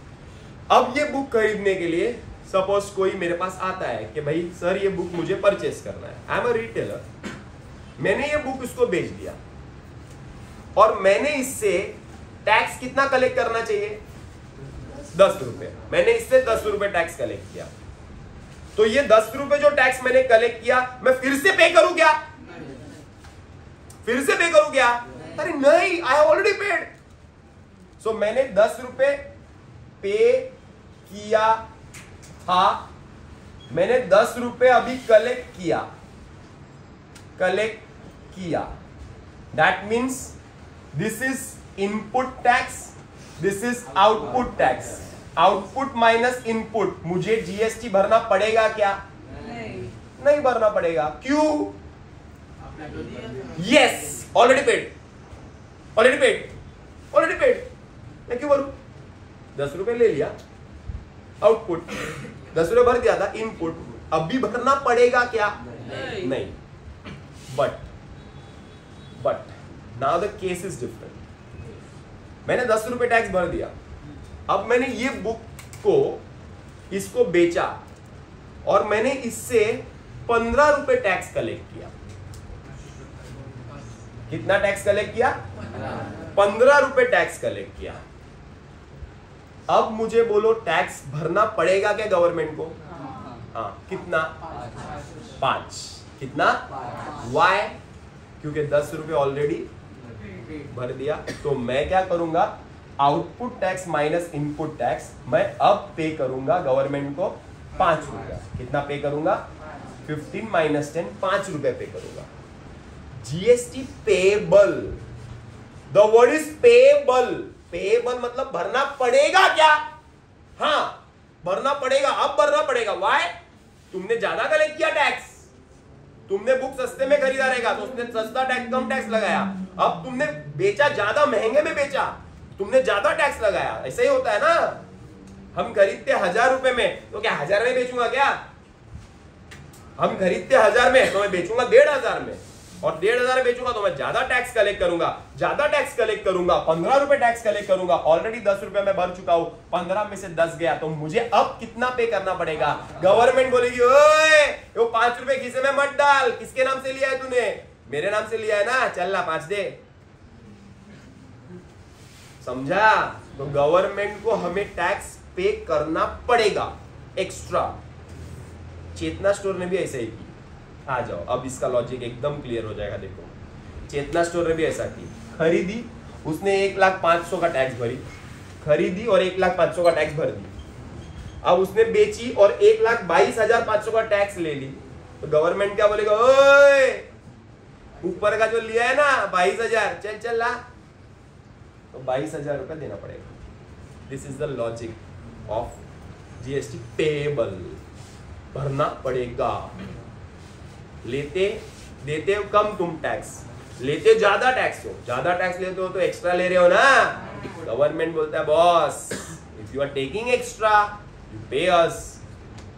अब ये बुक खरीदने के लिए सपोज कोई मेरे पास आता है कि भाई सर ये बुक मुझे परचेस करना है. I am a retailer. मैंने ये बुक उसको बेच दिया और मैंने इससे टैक्स कितना कलेक्ट करना चाहिए? 10 रुपए. मैंने इससे 10 रुपए टैक्स कलेक्ट किया. तो ये 10 रुपए जो टैक्स मैंने कलेक्ट किया, मैं फिर से पे करूं क्या? अरे नहीं, आई हैव ऑलरेडी पेड. सो मैंने 10 रुपए पे किया था. मैंने 10 रुपए अभी कलेक्ट किया. कलेक्ट किया, that means this is input tax, this is output tax. Output minus input, मुझे जीएसटी भरना पड़ेगा क्या? नहीं भरना पड़ेगा। क्यों? Yes, already paid, already paid, already paid. मैं क्यों भरूं? 10 रुपए ले लिया आउटपुट, 10 रुपए भर दिया था इनपुट, अभी भरना पड़ेगा क्या? नहीं। But now the case is different. मैंने 10 रुपए टैक्स भर दिया, अब मैंने ये बुक को इसको बेचा और मैंने इससे 15 रुपए टैक्स कलेक्ट किया। कितना टैक्स कलेक्ट किया? 15 रुपए टैक्स कलेक्ट किया। अब मुझे बोलो टैक्स भरना पड़ेगा क्या गवर्नमेंट को? हाँ, कितना? 5। कितना? वाई? क्योंकि 10 रुपए ऑलरेडी भर दिया। तो मैं क्या करूंगा? Output tax minus input tax, मैं अब पे करूंगा गवर्नमेंट को 5 रुपए। कितना पे करूंगा? 15 माइनस 10, 5 रुपए पे करूंगा। GST payable, the word is payable. Payable मतलब भरना पड़ेगा क्या? हाँ, भरना पड़ेगा, अब भरना पड़ेगा। वाई? तुमने ज्यादा कलेक्ट किया टैक्स, तुमने बुक सस्ते में खरीदा रहेगा तो उसने सस्ता टैक्स, कम टैक्स लगाया। अब तुमने बेचा ज्यादा महंगे में बेचा, तुमने ज्यादा टैक्स लगाया। ऐसा ही होता है ना, हम खरीदते 1000 रुपए में तो क्या 1000 में बेचूंगा क्या? हम खरीदते 1000 में तो मैं बेचूंगा 1500 में, और 1500 में बेचूंगा तो मैं ज्यादा टैक्स कलेक्ट करूंगा। ज्यादा टैक्स कलेक्ट करूंगा, 15 रुपए टैक्स कलेक्ट करूंगा। ऑलरेडी 10 रुपए में भर चुका हूं, 15 में से 10 गया, तो मुझे अब कितना पे करना पड़ेगा? गवर्नमेंट बोलेगी ओए वो 5 रुपए खीसे में मत डाल, किसके नाम से लिया है तूने? मेरे नाम से लिया है ना, चल ना 5 दे। समझा? तो गवर्नमेंट को हमें टैक्स पे करना पड़ेगा एक्स्ट्रा। चेतना स्टोर ने भी ऐसा ही की। आ जाओ, अब इसका लॉजिक एकदम क्लियर हो जाएगा। देखो, चेतना स्टोर ने भी ऐसा की, खरीदी, उसने 1,05,000 का टैक्स भरी, खरीदी और 1,05,000 का टैक्स भर दी। अब उसने बेची और 1,22,500 का टैक्स ले ली, तो गवर्नमेंट क्या बोलेगा? ओए ऊपर का जो लिया है ना 22,000, चल चल ला, तो 22,000 रुपए देना पड़ेगा। This is the logic of GST payable. भरना पड़ेगा। लेते देते हो कम तुम टैक्स, लेते ज्यादा टैक्स हो, ज्यादा टैक्स लेते हो तो एक्स्ट्रा ले रहे हो ना। गवर्नमेंट बोलता है boss if you are taking extra you pay us,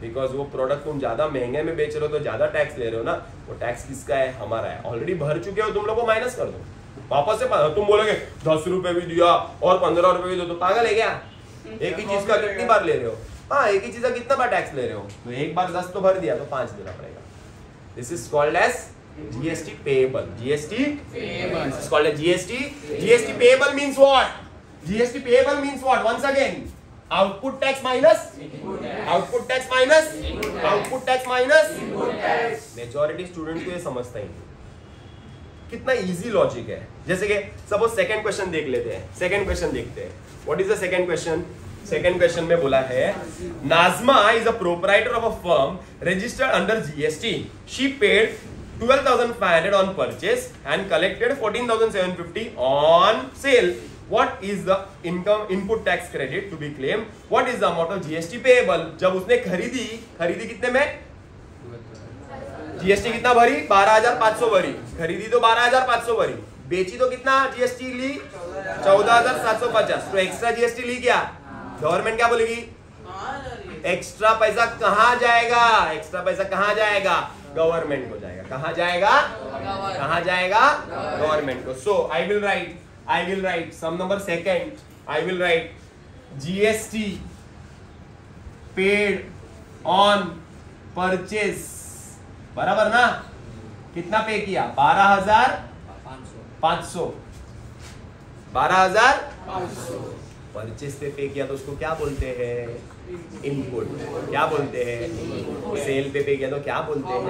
because वो प्रोडक्ट तुम ज्यादा महंगे में बेच रहे हो तो ज्यादा टैक्स ले रहे हो ना। वो टैक्स किसका है? हमारा है। ऑलरेडी भर चुके हो तुम लोग को, माइनस कर दो वापस से। तुम बोलोगे 10 रुपए भी दिया और 15 रुपए भी दो, तो पागल है क्या? एक ही चीज का कितनी बार ले रहे हो? हाँ, एक ही चीज का कितना बार टैक्स ले रहे हो? तो एक बार 10 तो भर दिया तो 5 देना पड़ेगा। This is called as GST payable. GST payable. This is called as GST. GST payable means what? GST payable means what? Once again, output tax minus input tax. Output tax minus input tax. Output tax minus input tax. Majority student को ये समझता ही नहीं। कितना इजी लॉजिक है। जैसे कि सपोज सेकंड क्वेश्चन देख लेते हैं। सेकंड क्वेश्चन देखते हैं। What is the second question? Second question में बोला है Najma is a proprietor of a firm registered under GST. She paid 12,500 on purchase and collected 14,750 on sale. What is the income input tax credit to be claim? What is the amount of GST payable? जब उसने खरीदी कितने में? जीएसटी कितना भरी? 12,500 भरी। खरीदी तो 12,500 भरी, बेची तो कितना जीएसटी ली? 14,750। तो एक्स्ट्रा जीएसटी ली क्या? गवर्नमेंट क्या बोलेगी? एक्स्ट्रा पैसा कहां जाएगा? एक्स्ट्रा पैसा कहां जाएगा? गवर्नमेंट को जाएगा। कहां जाएगा? कहां जाएगा? गवर्नमेंट को। So I will write sum number second, I will write GST paid on purchase, बराबर ना? कितना पे किया? 12,500। 12,500 परचेस पे किया तो उसको क्या बोलते हैं? इनपुट। क्या बोलते हैं? सेल पे किया तो क्या बोलते हैं?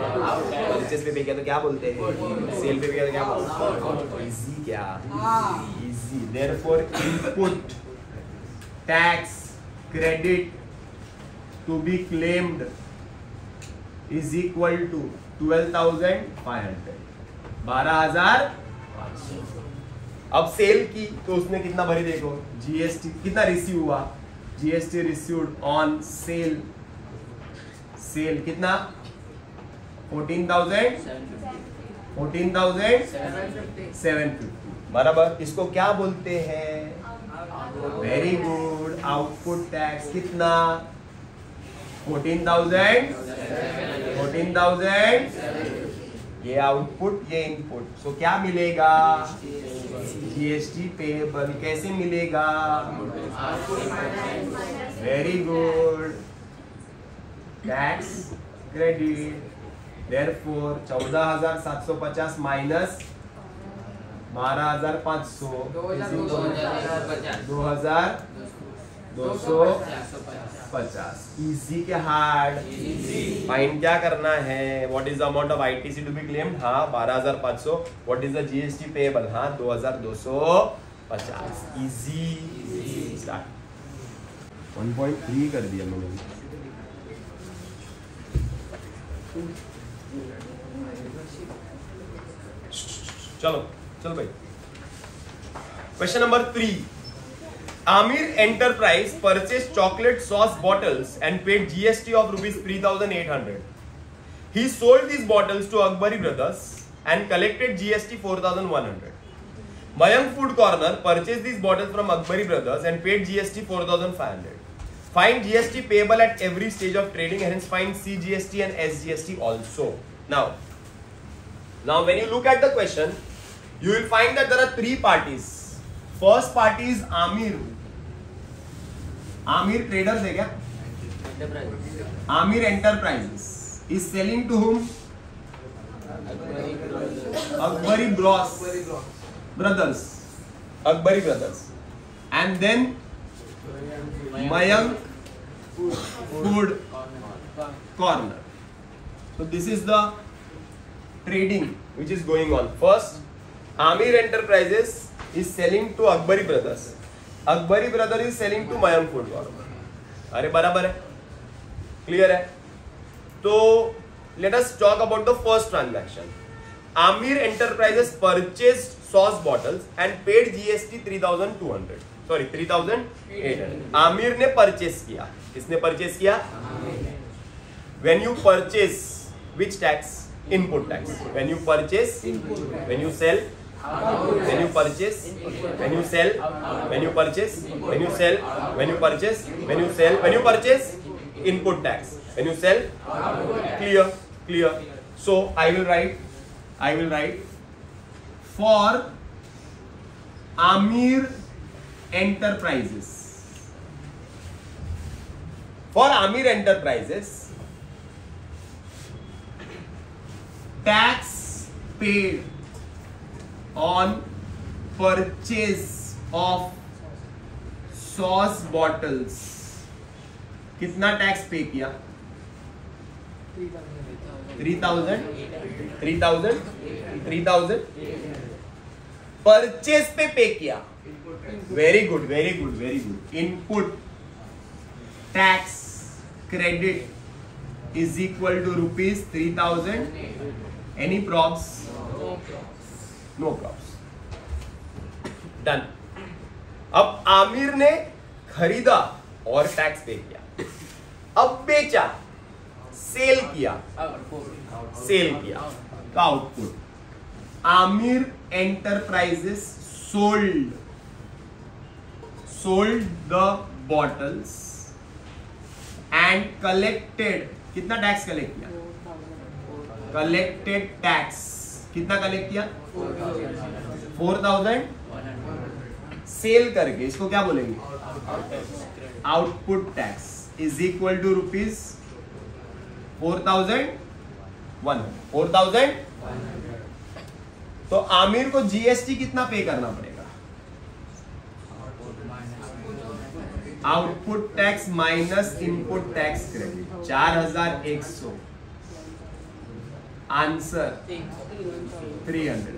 परचेस पे किया तो क्या बोलते हैं? सेल पे किया तो क्या बोलते हैं? इजी क्या? Easy. Therefore input tax credit to be claimed is equal to 12,500। 12,500। अब सेल की तो उसने कितना भरी देखो, जीएसटी कितना रिसीव हुआ, GST received on sale, sale कितना 14,750 बराबर। इसको क्या बोलते हैं, वेरी गुड, आउटपुट टैक्स कितना 14,000, ये आउटपुट ये इनपुट, सो क्या मिलेगा, जीएसटी पेएबल। कैसे मिलेगा, very good, tax credit, therefore 14,750 minus 12,500 2,250। Easy के हार्ड, फाइंड क्या करना है, what is the amount of ITC to be claimed, हाँ 12,500, what is the GST payable, हाँ 2,250। Easy start. 1.3 कर दिया मैंने। चलो चलो भाई, question number 3। Amir Enterprise purchased chocolate sauce bottles and paid GST of rupees 3,800. He sold these bottles to Akbari Brothers and collected GST 4,100. Mayank Food Corner purchased these bottles from Akbari Brothers and paid GST 4,500. Find GST payable at every stage of trading, and hence find CGST and SGST also. Now when you look at the question, you will find that there are three parties. First party is Amir. Amir Traders है क्या? Amir Enterprises is selling to whom? Akbari Brothers. Akbari Brothers. And then Mayank Food Corner. So this is the trading which is going on. First, Amir Enterprises is selling to Akbari Brothers. Akbari Brother is selling to Mayank Food Corner. अरे बराबर है, क्लियर है। तो let us talk about the first transaction. Amir Enterprises purchased sauce bottles and paid GST 3,200. Sorry 3,800. Amir ने purchase किया, किसने purchase किया? When you purchase, which tax? Input tax. When you purchase, when you sell, when you purchase, when you sell, when you purchase, when you sell, when you purchase, when you sell, when you purchase, input tax. When you sell, clear. So I will write for Amir Enterprises. For Amir Enterprises, tax paid on purchase of sauce bottles, कितना टैक्स पे किया? 3,000 परचेज पे किया। Very good. Input tax credit is equal to rupees 3,000. Any props? No props. Done. अब आमिर ने खरीदा और टैक्स पे किया, अब बेचा, सेल किया का output. Aamir enterprises sold the bottles and collected, कितना टैक्स कलेक्ट किया? कलेक्टेड टैक्स कितना कलेक्ट किया? 4,000। सेल करके इसको क्या बोलेंगे? Output tax is equal to rupees 4,100। तो आमिर को जीएसटी कितना पे करना पड़ेगा? Output tax minus input tax credit 4,100। Answer 300।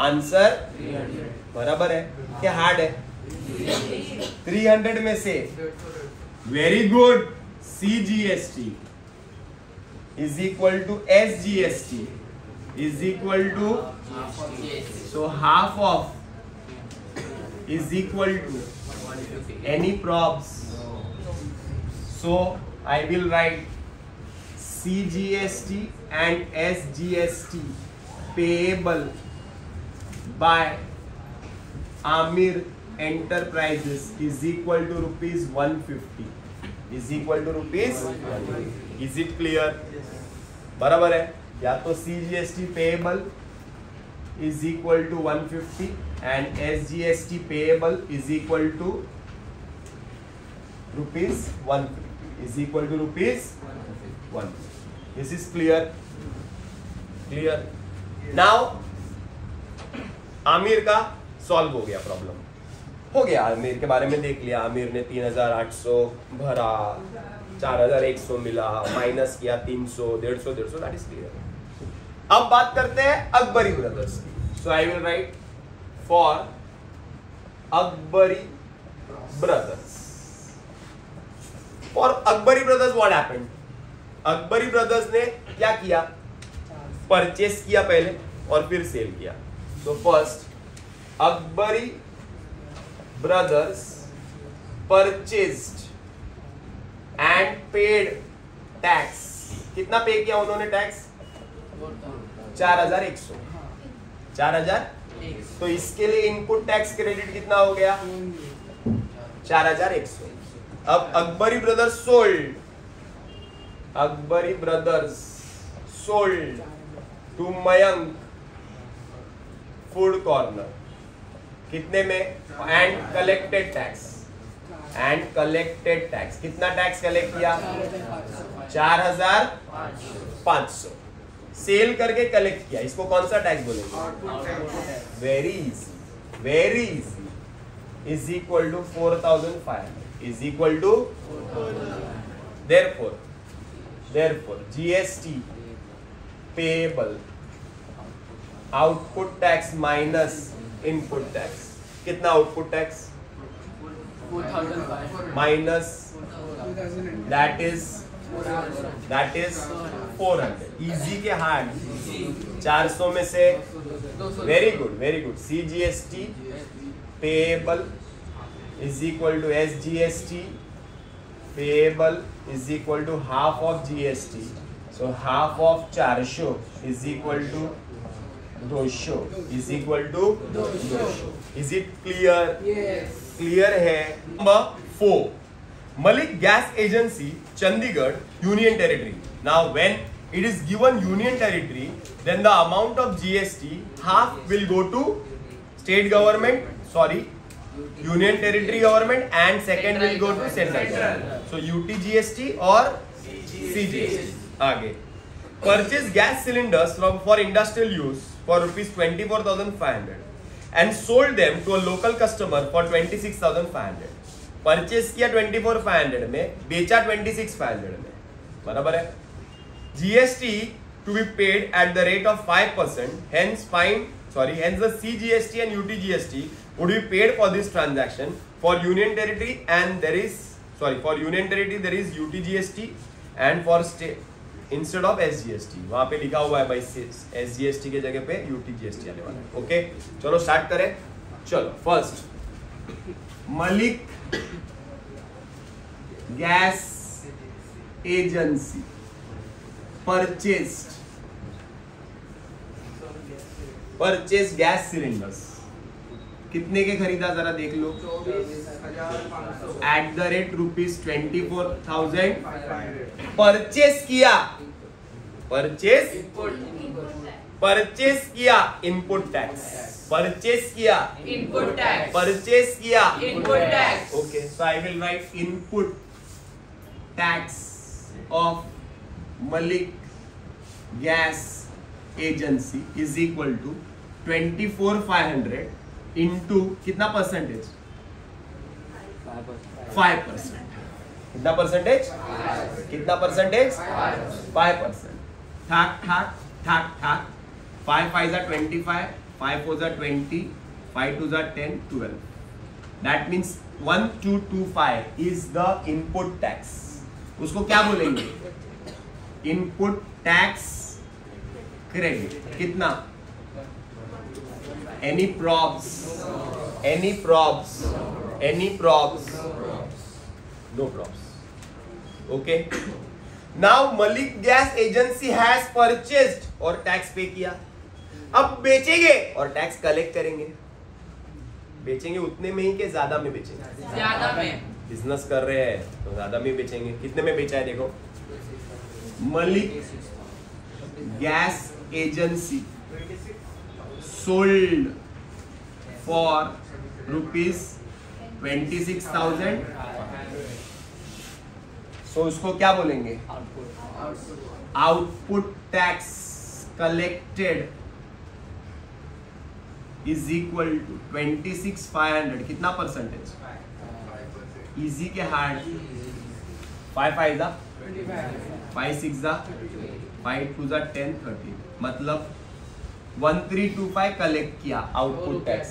Answer बराबर है क्या हार्ड है? 300 में से very good CGST is equal to SGST is equal to, so half of is equal to any probs. So I will write CGST and SGST payable by Amir Enterprises is equal to rupees 150. Is equal to rupees 150. Is it clear? बराबर है. या तो CGST payable is equal to 150 and SGST payable is equal to rupees 150. Is equal to rupees 150. This is clear. Clear. Now Aamir का सॉल्व हो गया प्रॉब्लम. हो गया. आमिर के बारे में देख लिया. आमिर ने 3800 भरा, 4100 मिला, माइनस किया 300, 150, दैट इज क्लियर. अब बात करते हैं अकबरी ब्रदर्स की. So I will write for Akbari brothers. For Akbari brothers what happened? Akbari brothers ने क्या किया? परचेस किया पहले और फिर सेल किया. तो first Akbari brothers purchased and paid tax. कितना पे किया उन्होंने टैक्स? 4100. 4000. तो इसके लिए इनपुट टैक्स क्रेडिट कितना हो गया? 4100. अब Akbari brothers sold. Akbari brothers sold to Mayank food corner. कितने में? And collected tax. And collected tax. कितना टैक्स कलेक्ट किया? 4500. सेल करके कलेक्ट किया. इसको कौन सा टैक्स बोलेंगे? Very easy. Very easy. Is equal to 4500. Is equal to therefore GST payable output tax minus input tax. कितना output tax? Minus that is 400. Easy के हार्ड. 400 में से very good. CGST payable is equal to SGST payable is equal to half of GST. So half of 400 is equal to 200 is equal to 200. Is it clear? Yes. Clear है. Number 4. Malik Gas Agency, Chandigarh, Union Territory. Now when it is given Union Territory, then the amount of GST half will go to state government, Union Territory government, and second will go to central government. So UT GST or CGST. आगे. Purchase gas cylinders for industrial use for rupees 24,500 and sold them to a local customer for 26,500. Purchase किया 24,500 में, बेचा 26,500 में. बराबर है. GST to be paid at the rate of 5%. Hence the CGST and UT GST would be paid for this transaction. For Union Territory and for Union Territory there is UT GST, and for state instead of SGST. वहां पे लिखा हुआ है भाई SGST के जगह पे UT GST आने वाला है. ओके, चलो स्टार्ट करें. चलो first Malik gas agency purchase gas cylinders. कितने के खरीदा जरा देख लो. At the rate rupees 24,000 purchase किया. परचेस किया इनपुट टैक्स. परचेस किया इनपुट टैक्स. परचेस किया input tax. Okay, so I will write input tax of Malik gas agency is equal to 24,500 into कितना परसेंटेज? 5%. कितना परसेंटेज? 5%. ठाक 5 5s are 25, 5 4s are 20, 5 2s are 10, 12. That means 1225 is the input tax. उसको क्या बोलेंगे? इनपुट टैक्स क्रेडिट कितना? Any probs? Any probs? Any probs? No probs. Okay. Now Malik gas agency has purchased और टैक्स पे किया. अब बेचेंगे और टैक्स कलेक्ट करेंगे. बेचेंगे उतने में ही कि ज्यादा में बेचेंगे? ज्यादा में. बिजनेस कर रहे हैं तो ज्यादा में बेचेंगे. कितने में बेचा है देखो. Malik gas agency sold for ₹26,000. So उसको क्या बोलेंगे? Output tax collected is equal to 26,500. कितना परसेंटेज? इजी के हार्ड. 5 5 जा 5 6 जा 5 2 जा 10 13. मतलब 1325 कलेक्ट किया आउटपुट टैक्स.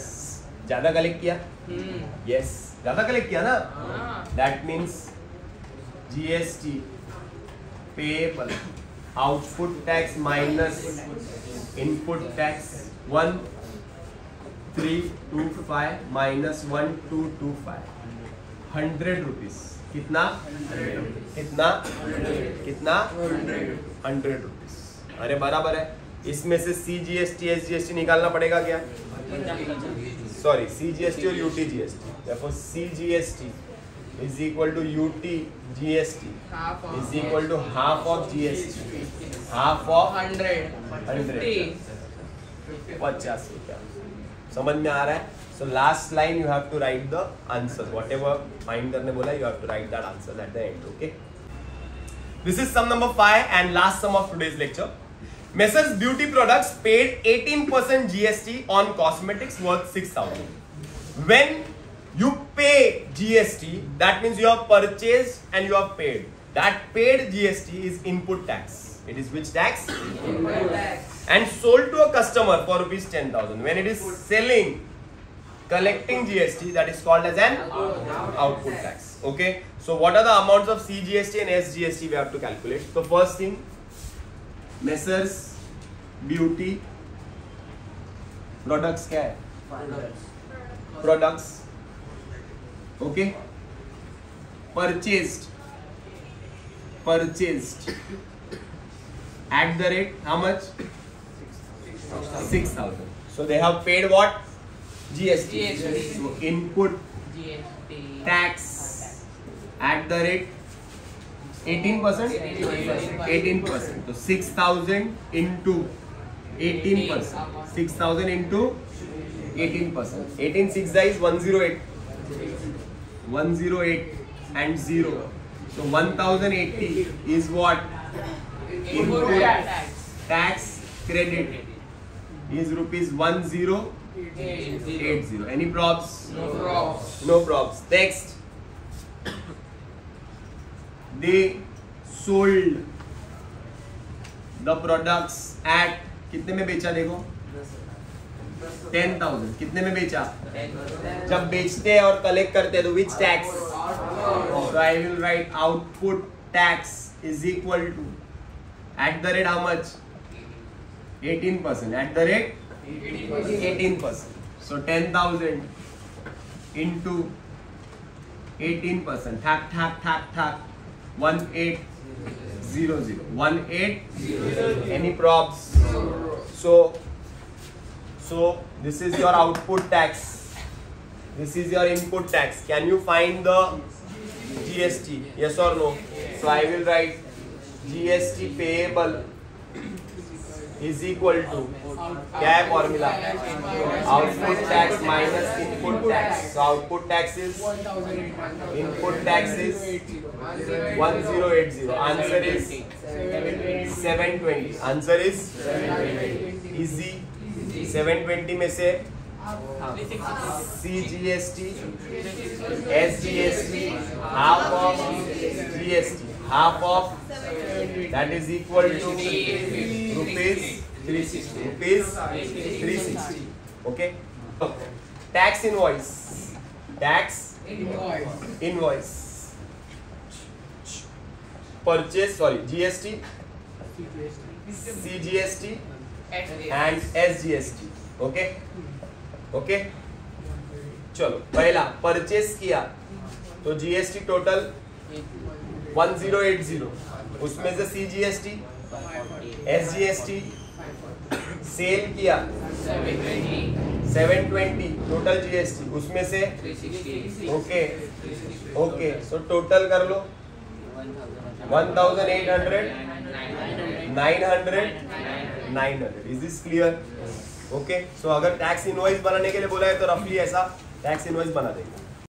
ज्यादा कलेक्ट किया? यस, ज्यादा कलेक्ट किया ना. That means GST payable output tax minus input tax 1325 minus 1225 ₹100. कितना? कितना? कितना? ₹100. अरे बराबर है. इसमें से CGST SGST निकालना पड़ेगा क्या? सॉरी, CGST और UTGST. therefore CGST is equal to UTGST is equal to half of GST. half of 100. 50 रुपया. समझ में आ रहा है? So last line you have to write the answers. Whatever find करने बोला you have to write that answer at the end. Okay. This is sum number 5 and last sum of today's lecture. Messrs Beauty Products paid 18% GST on cosmetics worth 6,000. When you pay GST, that means you have purchased and you have paid. That paid GST is input tax. It is which tax? Input tax. And sold to a customer for ₹10,000. When it is selling, collecting GST, that is called as an output tax. Okay. So what are the amounts of CGST and SGST we have to calculate? So first thing, Messrs Beauty Products क्या है? Products. Okay. Purchased at the rate how much? 6,000. So they have paid what? GST. So input tax at the rate 18%. 18%. So 6,000 into 18%. 6,000 into 18%. 18 6 is 108. 108 and 0. So 1,080 is what? Input tax credit is ₹1080. Any props? No props. No props. Next. They sold the products at कितने में बेचा देखो? 10,000. कितने में बेचा? जब बेचते हैं और कलेक्ट करते हैं तो which tax? So I will write output tax is equal to at the rate how much? 18%. At the rate 18%. So 10,000 into 18%. Thack. 1800. 1800. Any props? So this is your output tax. This is your input tax. Can you find the GST? Yes or no? So I will write GST payable is equal to क्या है formula? Output tax minus input tax. So output tax is input tax is 1080. Answer is 720. Answer is easy. 720 में से CGST, SGST, half of GST, half of that is equal to rupees 360. Rupees 360. Okay. Tax invoice. Tax invoice. Purchase. Sorry. GST, CGST, and SGST. Okay okay, चलो पहला परचेस किया तो GST टोटल 1080, उसमें से CGST SGST. सेल किया 720 टोटल GST, उसमें से ओके ओके, सो टोटल कर लो 1800 900. Is this clear? ओके, सो अगर टैक्स इनवॉइस बनाने के लिए बोला है तो रफली ऐसा टैक्स इनवॉइस बना देंगे.